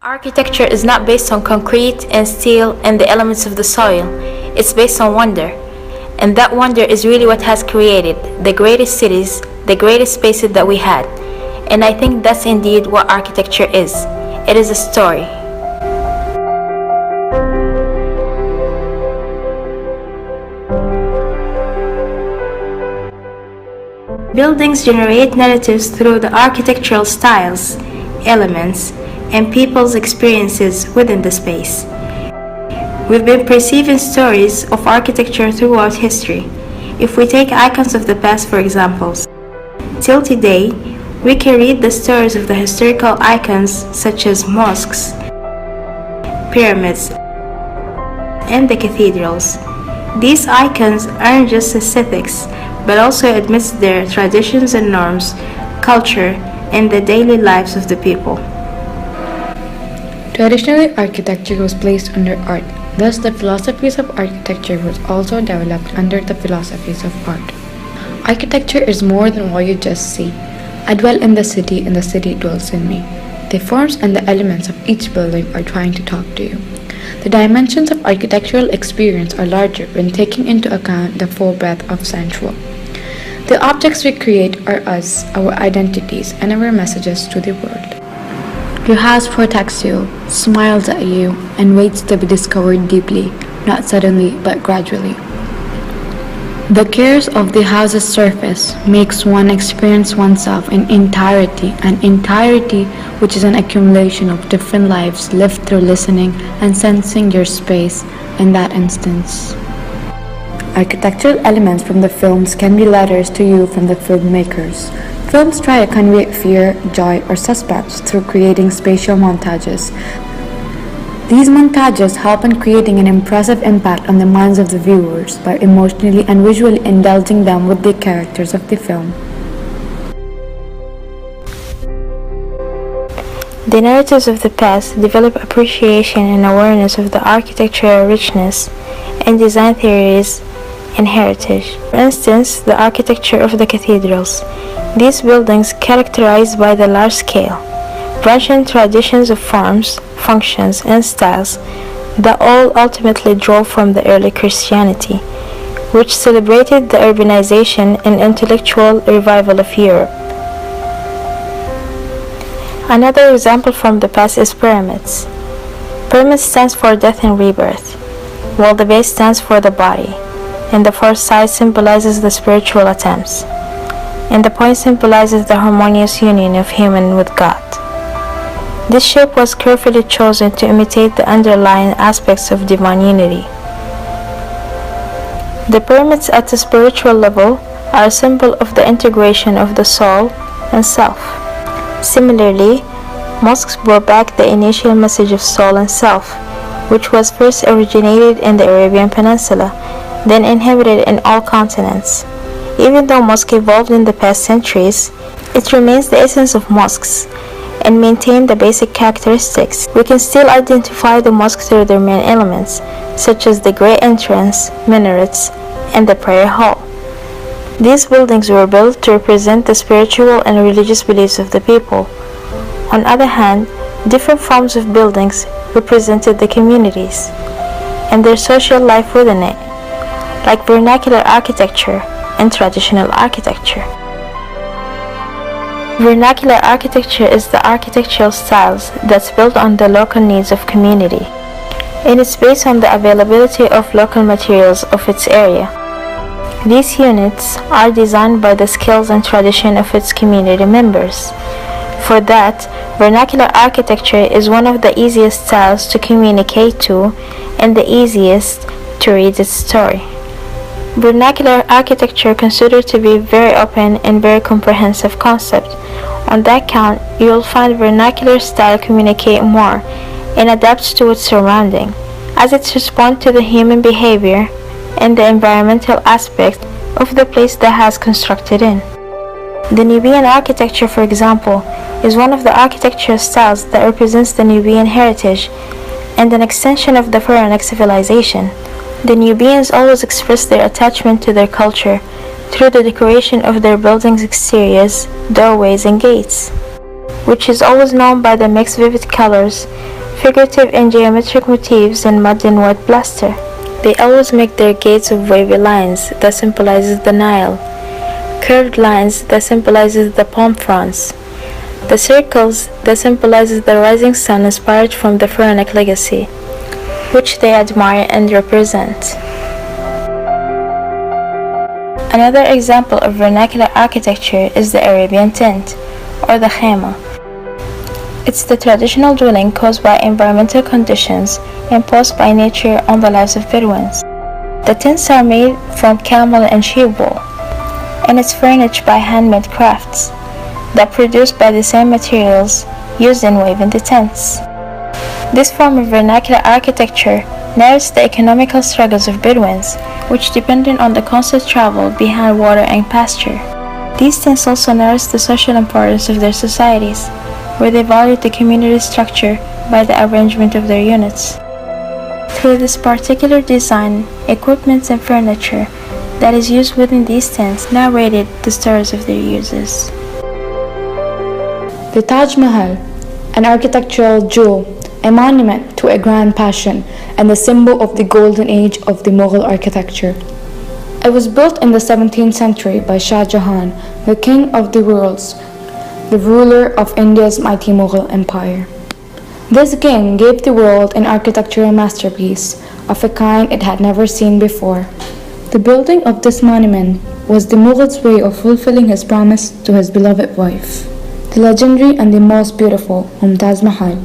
Architecture is not based on concrete and steel and the elements of the soil. It's based on wonder. And that wonder is really what has created the greatest cities, the greatest spaces that we had. And I think that's indeed what architecture is. It is a story. Buildings generate narratives through the architectural styles, elements, and people's experiences within the space. We've been perceiving stories of architecture throughout history. If we take icons of the past for examples, till today, we can read the stories of the historical icons such as mosques, pyramids, and the cathedrals. These icons aren't just aesthetics, but also admits their traditions and norms, culture, and the daily lives of the people. Traditionally, architecture was placed under art. Thus, the philosophies of architecture was also developed under the philosophies of art. Architecture is more than what you just see. I dwell in the city and the city dwells in me. The forms and the elements of each building are trying to talk to you. The dimensions of architectural experience are larger when taking into account the full breadth of sensual. The objects we create are us, our identities, and our messages to the world. Your house protects you, smiles at you, and waits to be discovered deeply, not suddenly but gradually. The cares of the house's surface makes one experience oneself in entirety, an entirety which is an accumulation of different lives lived through listening and sensing your space in that instance. Architectural elements from the films can be letters to you from the filmmakers. Films try to convey fear, joy, or suspense through creating spatial montages. These montages help in creating an impressive impact on the minds of the viewers by emotionally and visually indulging them with the characters of the film. The narratives of the past develop appreciation and awareness of the architectural richness and design theories and heritage. For instance, the architecture of the cathedrals. These buildings characterized by the large scale, branching traditions of forms, functions, and styles that all ultimately drove from the early Christianity, which celebrated the urbanization and intellectual revival of Europe. Another example from the past is pyramids. Pyramid stands for death and rebirth, while the base stands for the body, and the fourth side symbolizes the spiritual attempts, and the point symbolizes the harmonious union of human with God. This shape was carefully chosen to imitate the underlying aspects of divine unity. The pyramids at the spiritual level are a symbol of the integration of the soul and self. Similarly, mosques brought back the initial message of soul and self, which was first originated in the Arabian Peninsula, then inhabited in all continents. Even though mosques evolved in the past centuries, it remains the essence of mosques and maintain the basic characteristics. We can still identify the mosque through their main elements, such as the great entrance, minarets, and the prayer hall. These buildings were built to represent the spiritual and religious beliefs of the people. On the other hand, different forms of buildings represented the communities and their social life within it, like vernacular architecture and traditional architecture. Vernacular architecture is the architectural styles that's built on the local needs of community, and it's based on the availability of local materials of its area. These units are designed by the skills and tradition of its community members. For that, vernacular architecture is one of the easiest styles to communicate to and the easiest to read its story. Vernacular architecture considered to be very open and very comprehensive concept. On that count, you will find vernacular style communicate more and adapts to its surrounding, as it responds to the human behavior and the environmental aspect of the place that has constructed in. The Nubian architecture, for example, is one of the architectural styles that represents the Nubian heritage and an extension of the Pharaonic civilization. The Nubians always express their attachment to their culture through the decoration of their buildings' exteriors, doorways, and gates. which is always known by the mixed vivid colors, figurative and geometric motifs in mud and white plaster. They always make their gates of wavy lines that symbolizes the Nile, curved lines that symbolizes the palm fronds, the circles that symbolizes the rising sun inspired from the Pharaonic legacy, which they admire and represent. Another example of vernacular architecture is the Arabian tent, or the khema. It's the traditional dwelling caused by environmental conditions imposed by nature on the lives of Bedouins. The tents are made from camel and sheep wool, and it's furnished by handmade crafts that produced by the same materials used in weaving the tents. This form of vernacular architecture narrates the economical struggles of Bedouins, which depended on the constant travel behind water and pasture. These tents also narrate the social importance of their societies, where they valued the community structure by the arrangement of their units. Through this particular design, equipment and furniture that is used within these tents narrated the stories of their uses. The Taj Mahal, an architectural jewel, a monument to a grand passion, and the symbol of the golden age of the Mughal architecture. It was built in the 17th century by Shah Jahan, the king of the worlds, the ruler of India's mighty Mughal empire. This king gave the world an architectural masterpiece of a kind it had never seen before. The building of this monument was the Mughal's way of fulfilling his promise to his beloved wife. The legendary and the most beautiful Mumtaz Mahal,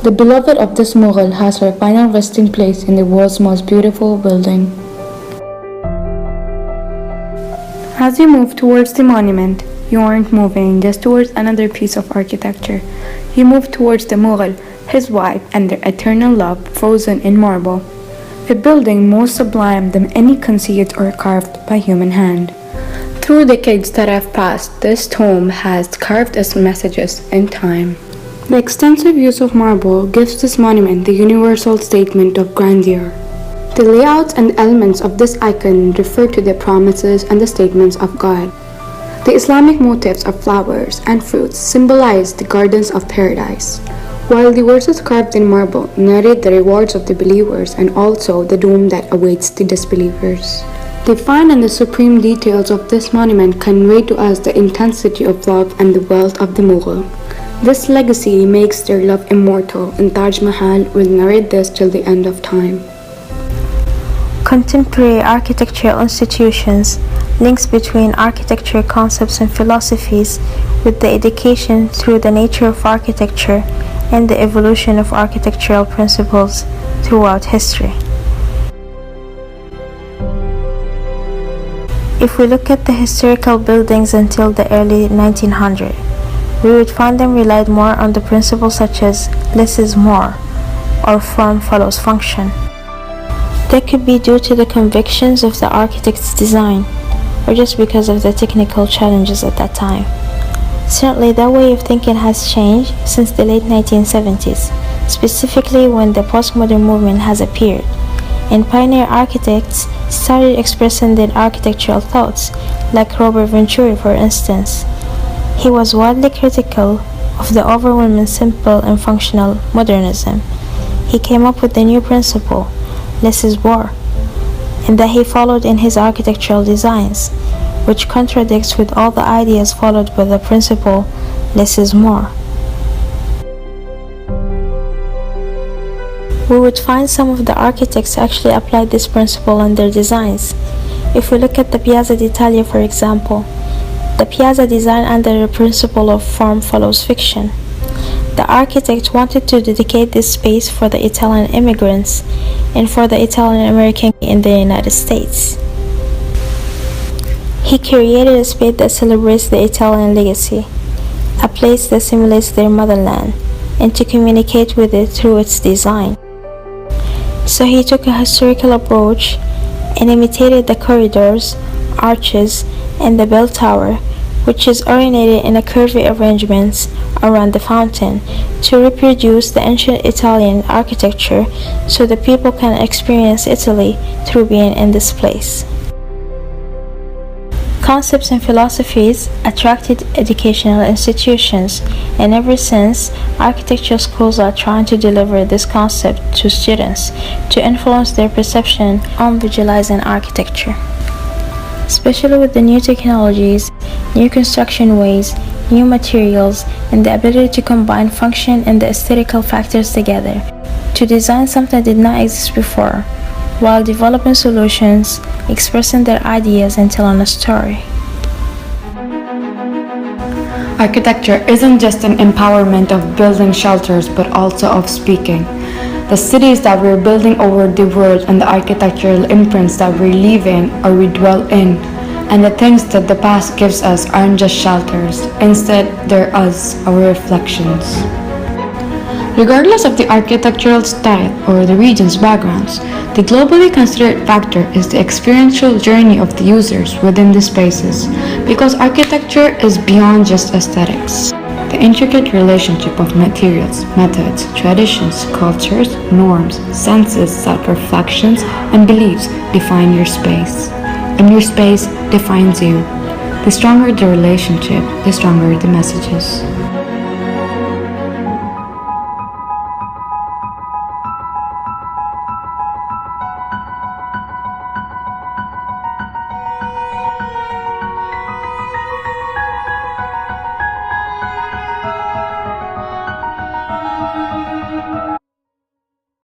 the beloved of this Mughal, has her final resting place in the world's most beautiful building. As you move towards the monument, you aren't moving just towards another piece of architecture. You move towards the Mughal, his wife, and their eternal love frozen in marble, a building more sublime than any conceived or carved by human hand. Through decades that have passed, this tomb has carved its messages in time. The extensive use of marble gives this monument the universal statement of grandeur. The layouts and elements of this icon refer to the promises and the statements of God. The Islamic motifs of flowers and fruits symbolize the gardens of paradise, while the verses carved in marble narrate the rewards of the believers and also the doom that awaits the disbelievers. The fine and the supreme details of this monument convey to us the intensity of love and the wealth of the Mughal. This legacy makes their love immortal, and Taj Mahal will narrate this till the end of time. Contemporary architectural institutions links between architecture concepts and philosophies with the education through the nature of architecture and the evolution of architectural principles throughout history. If we look at the historical buildings until the early 1900s, we would find them relied more on the principles such as less is more, or form follows function. That could be due to the convictions of the architect's design, or just because of the technical challenges at that time. Certainly, that way of thinking has changed since the late 1970s, specifically when the postmodern movement has appeared, and pioneer architects started expressing their architectural thoughts, like Robert Venturi, for instance. He was widely critical of the overwhelming simple and functional modernism. He came up with the new principle, less is more, and that he followed in his architectural designs, which contradicts with all the ideas followed by the principle, less is more. We would find some of the architects actually applied this principle in their designs. If we look at the Piazza d'Italia, for example, the piazza designed under the principle of form follows fiction. The architect wanted to dedicate this space for the Italian immigrants and for the Italian American in the United States. He created a space that celebrates the Italian legacy, a place that simulates their motherland, and to communicate with it through its design. So he took a historical approach and imitated the corridors, arches, and the bell tower, which is oriented in a curvy arrangements around the fountain, to reproduce the ancient Italian architecture so the people can experience Italy through being in this place. concepts and philosophies attracted educational institutions, and ever since, architecture schools are trying to deliver this concept to students to influence their perception on visualizing architecture. Especially with the new technologies, new construction ways, new materials, and the ability to combine function and the aesthetical factors together to design something that did not exist before, while developing solutions, expressing their ideas, and telling a story. Architecture isn't just an empowerment of building shelters, but also of speaking. The cities that we're building over the world and the architectural imprints that we're leaving or we dwell in, and the things that the past gives us aren't just shelters. Instead, they're us, our reflections. Regardless of the architectural style or the region's backgrounds, the globally considered factor is the experiential journey of the users within the spaces, because architecture is beyond just aesthetics. The intricate relationship of materials, methods, traditions, cultures, norms, senses, self-reflections, and beliefs define your space. And your space defines you. The stronger the relationship, the stronger the messages.